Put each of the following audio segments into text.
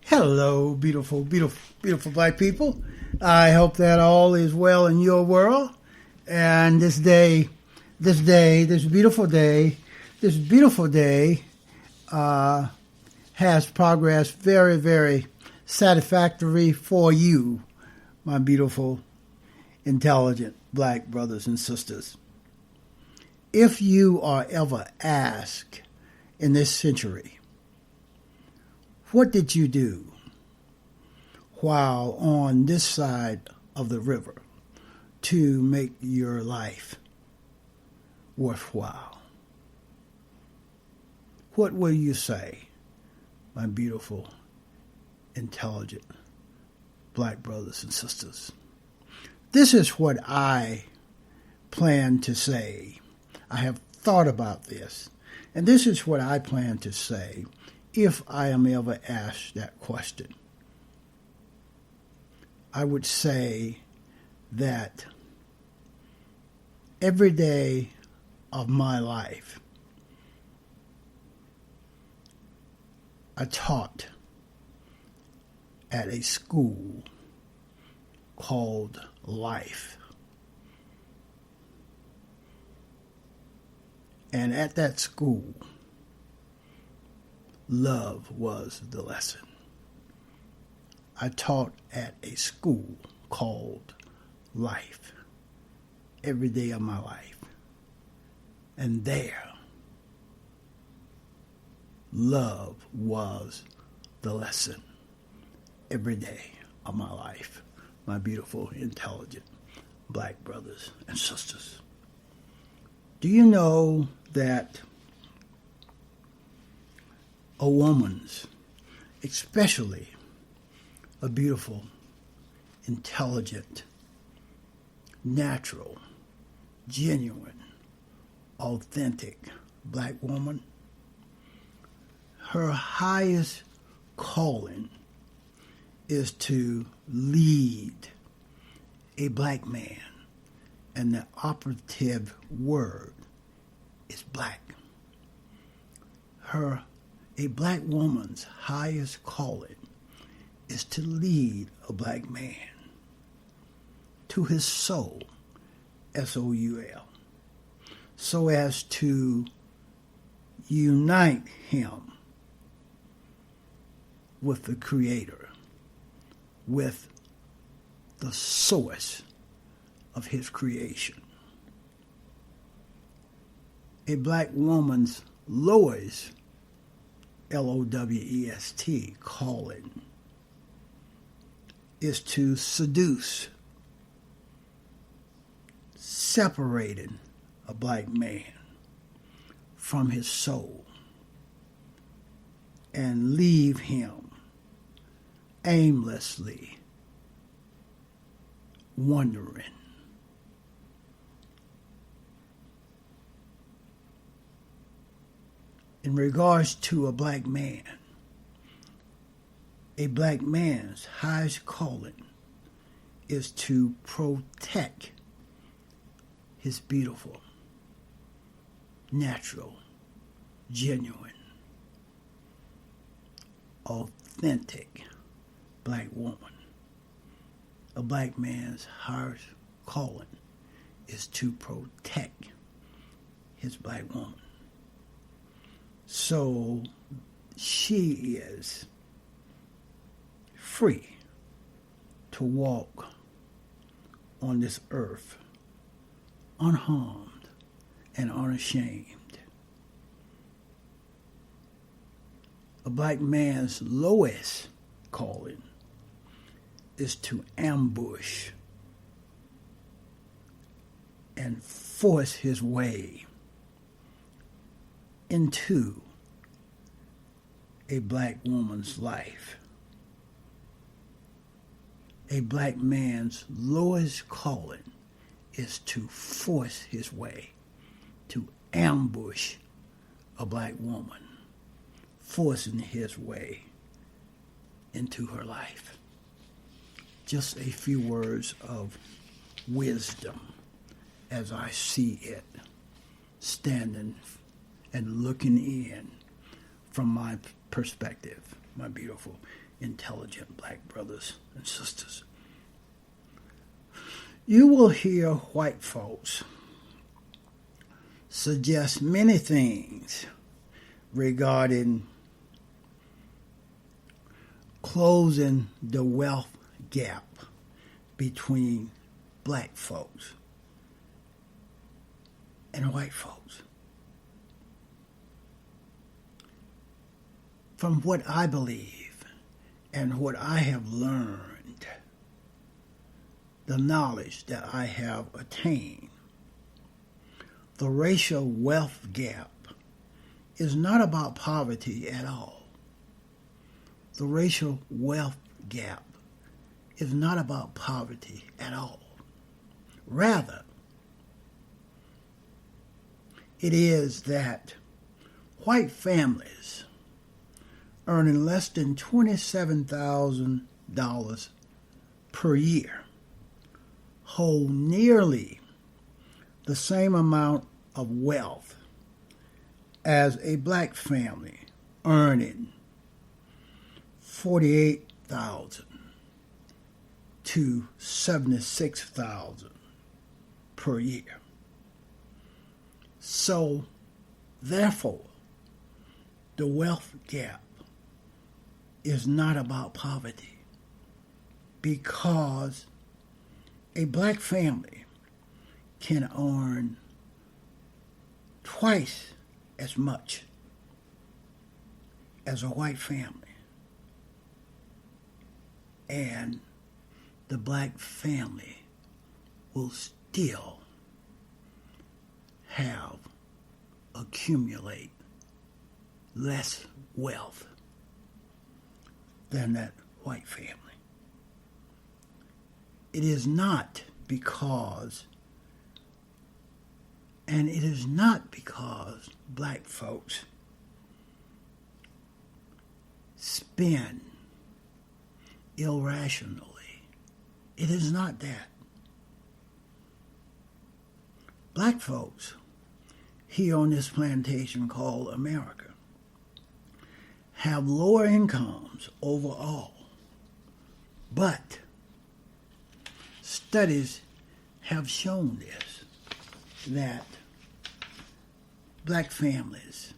Hello, beautiful, beautiful, beautiful black people. I hope that all is well in your world. And this beautiful day has progressed very, very satisfactory for you, my beautiful, intelligent black brothers and sisters. If you are ever asked in this century, what did you do while on this side of the river to make your life worthwhile? What will you say, my beautiful, intelligent black brothers and sisters? This is what I plan to say. I have thought about this, and this is what I plan to say if I am ever asked that question. I would say that every day of my life, I taught at a school called Life. And at that school, love was the lesson. I taught at a school called Life every day of my life. And there, love was the lesson every day of my life, my beautiful, intelligent black brothers and sisters. Do you know that a woman's, especially a beautiful, intelligent, natural, genuine, authentic black woman, her highest calling is to lead a black man, and the operative word is black. A black woman's highest calling is to lead a black man to his soul, S-O-U-L, so as to unite him with the Creator, with the source of his creation. A black woman's lowest, L-O-W-E-S-T, calling is to seduce, separating a black man from his soul and leave him aimlessly wandering. In regards to a black man's highest calling is to protect his beautiful, natural, genuine, authentic black woman. A black man's highest calling is to protect his black woman. So she is free to walk on this earth unharmed and unashamed. A black man's lowest calling is to ambush and force his way into a black woman's life. A black man's lowest calling is to force his way, to ambush a black woman, forcing his way into her life. Just a few words of wisdom as I see it, standing and looking in from my perspective, my beautiful, intelligent black brothers and sisters. You will hear white folks suggest many things regarding closing the wealth gap between black folks and white folks. From what I believe and what I have learned, the knowledge that I have attained, the racial wealth gap is not about poverty at all. The racial wealth gap is not about poverty at all. Rather, it is that white families earning less than $27,000 per year hold nearly the same amount of wealth as a black family earning $48,000 to $76,000 per year. So, therefore, the wealth gap is not about poverty, because a black family can earn twice as much as a white family, and the black family will still accumulate less wealth than that white family. It is not because black folks spend irrationally. It is not that. Black folks here on this plantation called America have lower incomes overall, but studies have shown this, that black families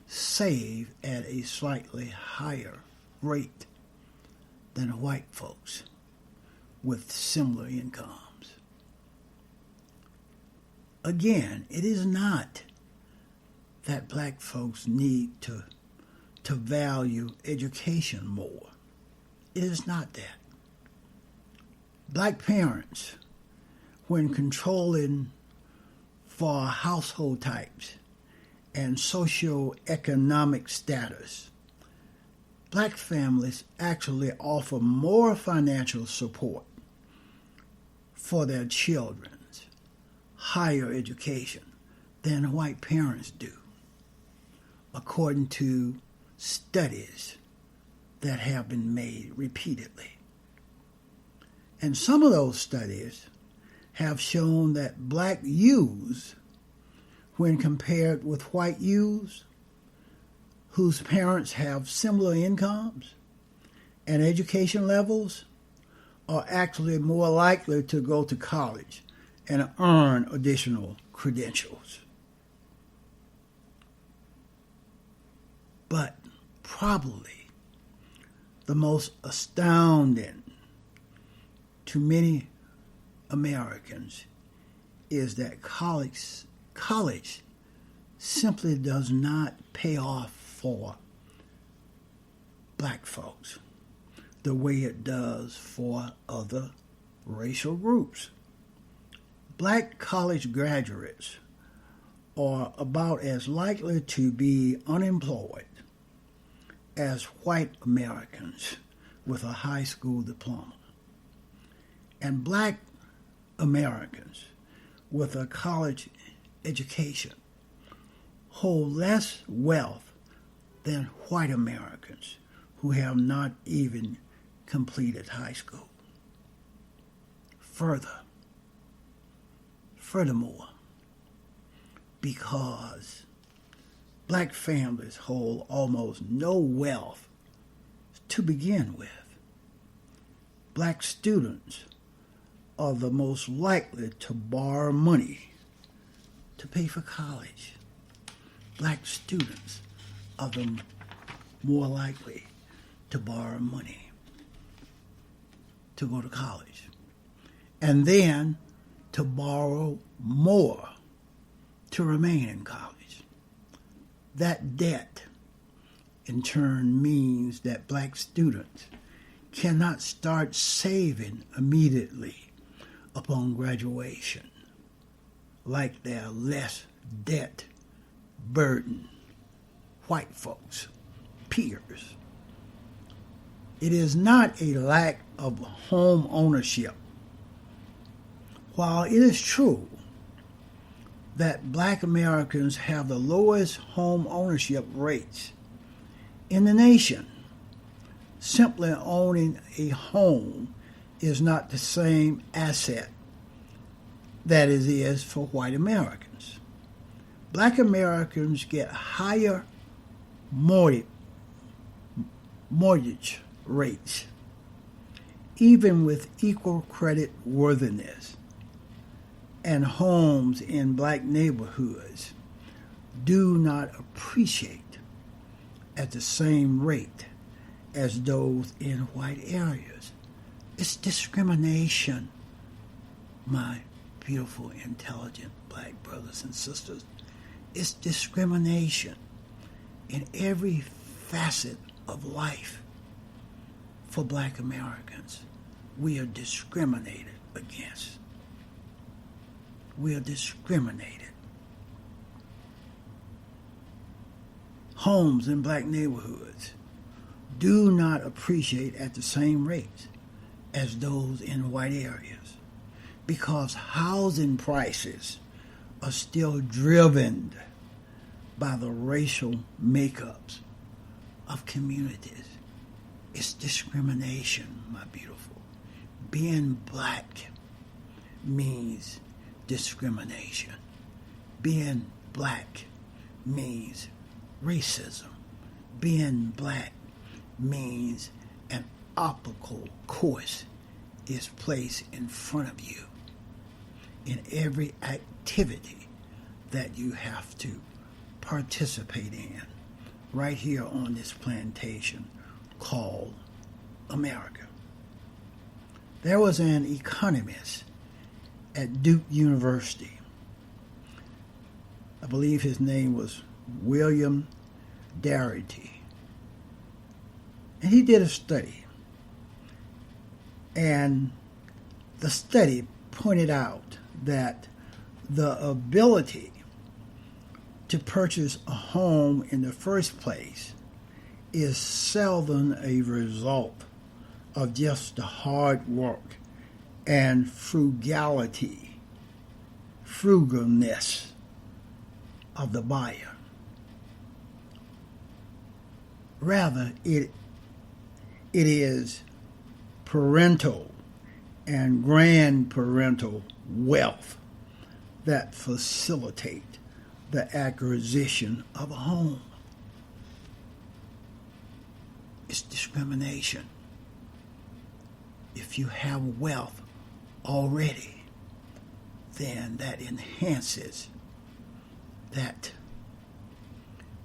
save at a slightly higher rate than white folks with similar incomes. Again, it is not that black folks need to value education more. It is not that. Black parents, when controlling for household types and socioeconomic status, black families actually offer more financial support for their children's higher education than white parents do, according to studies that have been made repeatedly. And some of those studies have shown that black youths, when compared with white youths whose parents have similar incomes and education levels, are actually more likely to go to college and earn additional credentials. But probably the most astounding to many Americans is that college simply does not pay off for black folks the way it does for other racial groups. Black college graduates are about as likely to be unemployed as white Americans with a high school diploma. And black Americans with a college education hold less wealth than white Americans who have not even completed high school. Furthermore, because Black families hold almost no wealth to begin with. Black students are the most likely to borrow money to pay for college. Black students are the more likely to borrow money to go to college, and then to borrow more to remain in college. That debt, in turn, means that black students cannot start saving immediately upon graduation, like their less debt burdened white folks, peers. It is not a lack of home ownership. While it is true that black Americans have the lowest home ownership rates in the nation, simply owning a home is not the same asset that it is for white Americans. Black Americans get higher mortgage rates, even with equal credit worthiness, and homes in black neighborhoods do not appreciate at the same rate as those in white areas. It's discrimination, my beautiful, intelligent black brothers and sisters. It's discrimination in every facet of life for black Americans. We are discriminated against. We are discriminated. Homes in black neighborhoods do not appreciate at the same rate as those in white areas because housing prices are still driven by the racial makeups of communities. It's discrimination, my beautiful. Being black means discrimination. Being black means racism. Being black means an obstacle course is placed in front of you in every activity that you have to participate in right here on this plantation called America. There was an economist at Duke University. I believe his name was William Darity. And he did a study. And the study pointed out that the ability to purchase a home in the first place is seldom a result of just the hard work and frugalness of the buyer. Rather, it is parental and grandparental wealth that facilitate the acquisition of a home. It's discrimination. If you have wealth already, then that enhances, that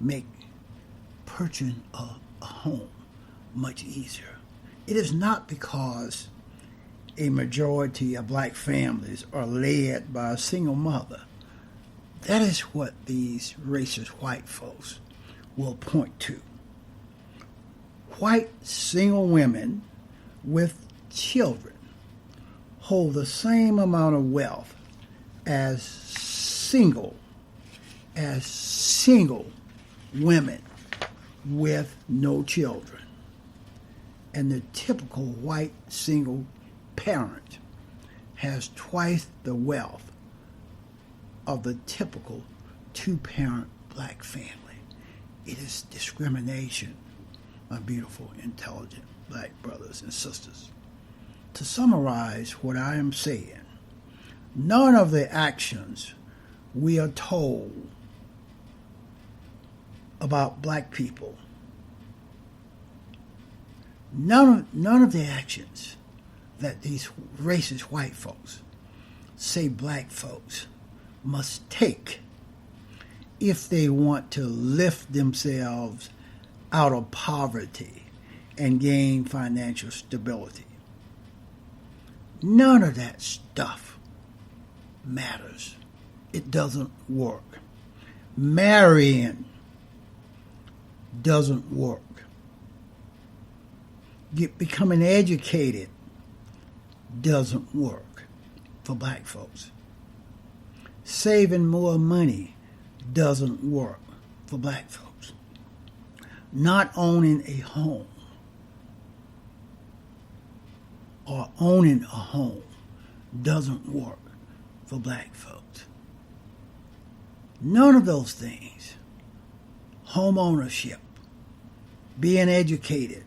make purchasing a home much easier. It is not because a majority of black families are led by a single mother. That is what these racist white folks will point to. White single women with children hold the same amount of wealth as single women with no children. And the typical white single parent has twice the wealth of the typical two-parent black family. It is discrimination, my beautiful, intelligent black brothers and sisters. To summarize what I am saying, none of the actions we are told about black people. None of the actions that these racist white folks say black folks must take if they want to lift themselves out of poverty and gain financial stability. None of that stuff matters. It doesn't work. Marrying doesn't work. Becoming educated doesn't work for black folks. Saving more money doesn't work for black folks. Not owning a home or owning a home doesn't work for black folks. None of those things, home ownership, being educated,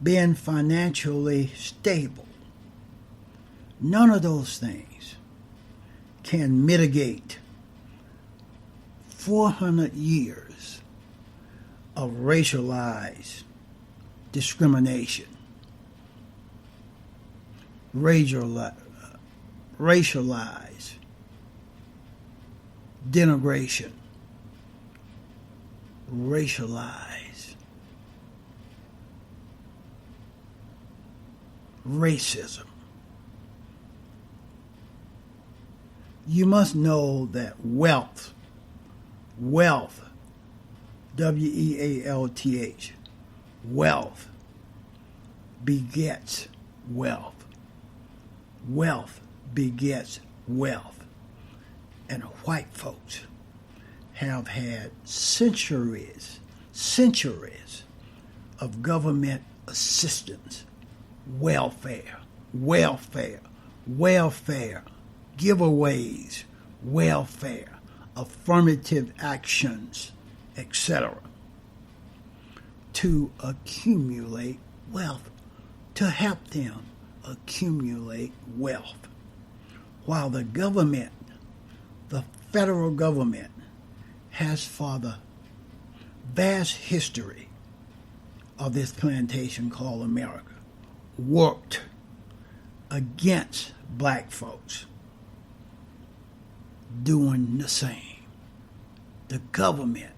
being financially stable, none of those things can mitigate 400 years of racialized discrimination, racialized denigration, racialized racism. You must know that wealth, W-E-A-L-T-H, wealth begets wealth. Wealth begets wealth. And white folks have had centuries of government assistance, welfare, giveaways, welfare, affirmative actions, etc., to accumulate wealth, to help them accumulate wealth. While the government, the federal government, has for the vast history of this plantation called America worked against black folks doing the same. The government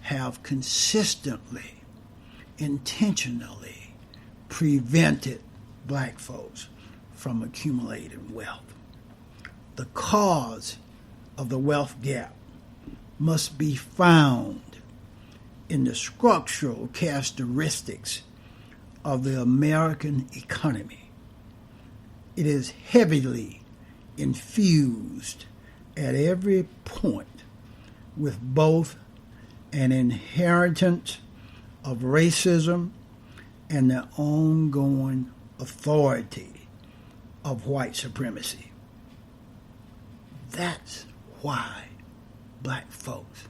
have consistently, intentionally prevented black folks from accumulating wealth. The cause of the wealth gap must be found in the structural characteristics of the American economy. It is heavily infused at every point with both an inheritance of racism and the ongoing authority of white supremacy. That's why black folks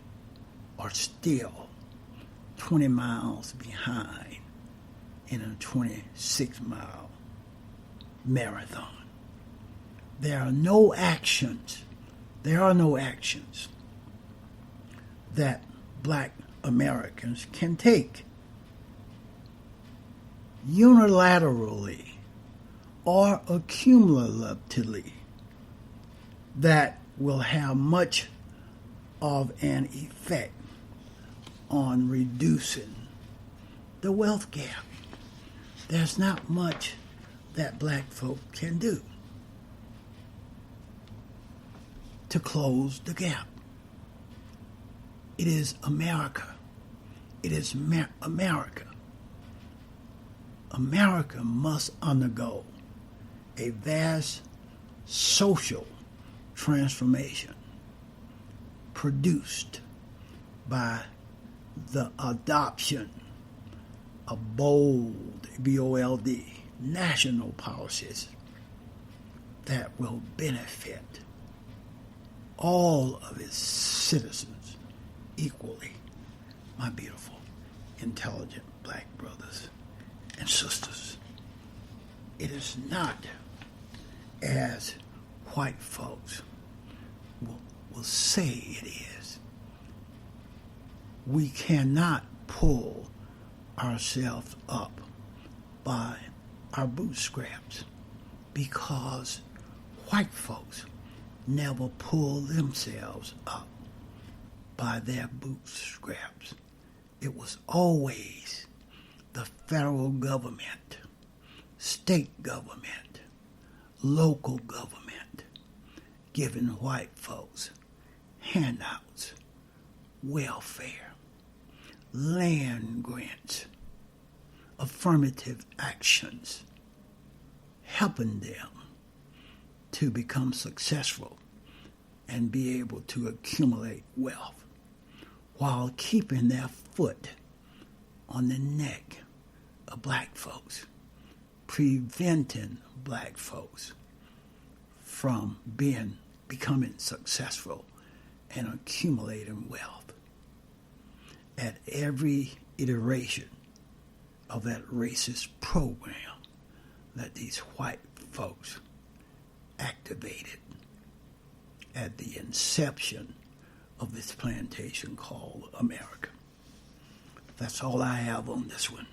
are still 20 miles behind in a 26-mile marathon. There are no actions that black Americans can take unilaterally or accumulatively that will have much of an effect on reducing the wealth gap. There's not much that black folk can do to close the gap. It is America. It is America. America must undergo a vast social transformation produced by the adoption of bold, B-O-L-D, national policies that will benefit all of its citizens equally. My beautiful, intelligent black brothers and sisters, it is not as white folks will say it is. we cannot pull ourselves up by our bootstraps because white folks never pull themselves up by their bootstraps. It was always the federal government, state government, local government giving white folks handouts, welfare, land grants, affirmative actions, helping them to become successful and be able to accumulate wealth while keeping their foot on the neck of black folks, preventing black folks from becoming successful and accumulating wealth. At every iteration of that racist program that these white folks activated at the inception of this plantation called America. That's all I have on this one.